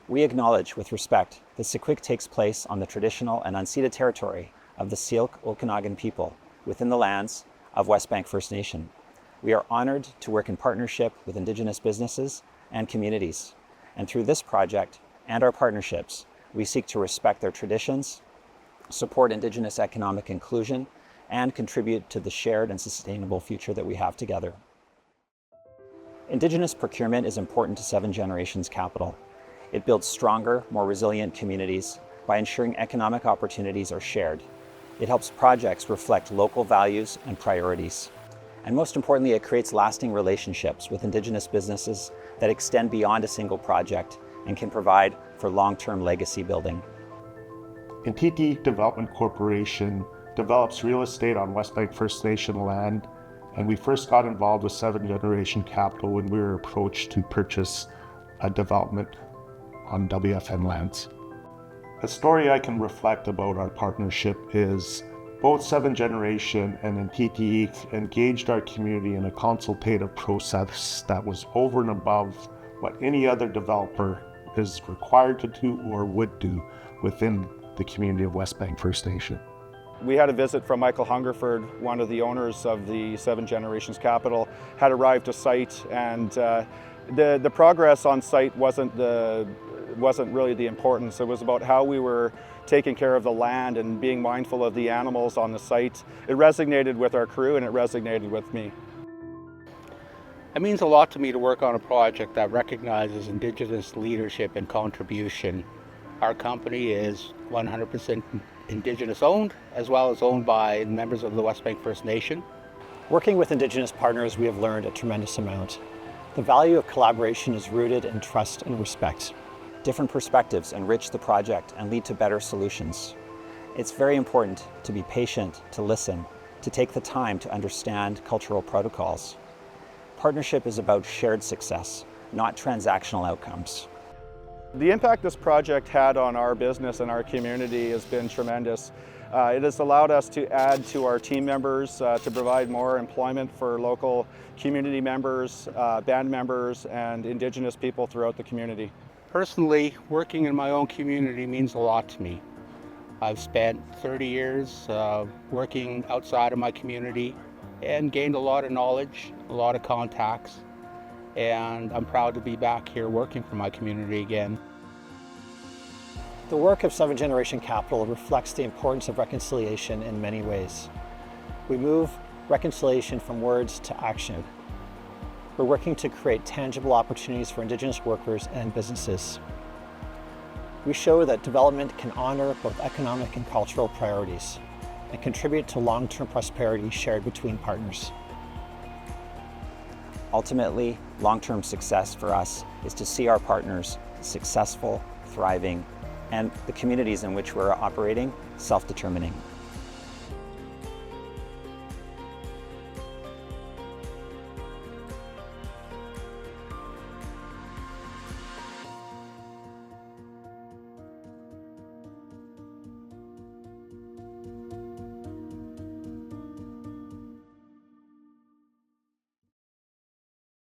We acknowledge with respect that Sikwik takes place on the traditional and unceded territory of the Syilx Okanagan people within the lands of Westbank First Nation. We are honored to work in partnership with Indigenous businesses and communities. And through this project and our partnerships, we seek to respect their traditions, support Indigenous economic inclusion, and contribute to the shared and sustainable future that we have together. Indigenous procurement is important to Seven Generations Capital. It builds stronger, more resilient communities by ensuring economic opportunities are shared. It helps projects reflect local values and priorities. And most importantly, it creates lasting relationships with Indigenous businesses that extend beyond a single project and can provide for long-term legacy building. NTT Development Corporation develops real estate on Westbank First Nation land, and we first got involved with Seven Generation Capital when we were approached to purchase a development on WFN lands. A story I can reflect about our partnership is both Seven Generation and NTT engaged our community in a consultative process that was over and above what any other developer is required to do or would do within the community of Westbank First Nation. We had a visit from Michael Hungerford, one of the owners of the Seven Generations Capital, had arrived to site, and the progress on site wasn't really the importance. It was about how we were taking care of the land and being mindful of the animals on the site. It resonated with our crew and it resonated with me. It means a lot to me to work on a project that recognizes Indigenous leadership and contribution. Our company is 100% Indigenous-owned, as well as owned by members of the Westbank First Nation. Working with Indigenous partners, we have learned a tremendous amount. The value of collaboration is rooted in trust and respect. Different perspectives enrich the project and lead to better solutions. It's very important to be patient, to listen, to take the time to understand cultural protocols. Partnership is about shared success, not transactional outcomes. The impact this project had on our business and our community has been tremendous. It has allowed us to add to our team members, to provide more employment for local community members, band members, and Indigenous people throughout the community. Personally, working in my own community means a lot to me. I've spent 30 years working outside of my community and gained a lot of knowledge, a lot of contacts, and I'm proud to be back here working for my community again. The work of Seven Generation Capital reflects the importance of reconciliation in many ways. We move reconciliation from words to action. We're working to create tangible opportunities for Indigenous workers and businesses. We show that development can honor both economic and cultural priorities and contribute to long-term prosperity shared between partners. Ultimately, long-term success for us is to see our partners successful, thriving, and the communities in which we're operating self-determining.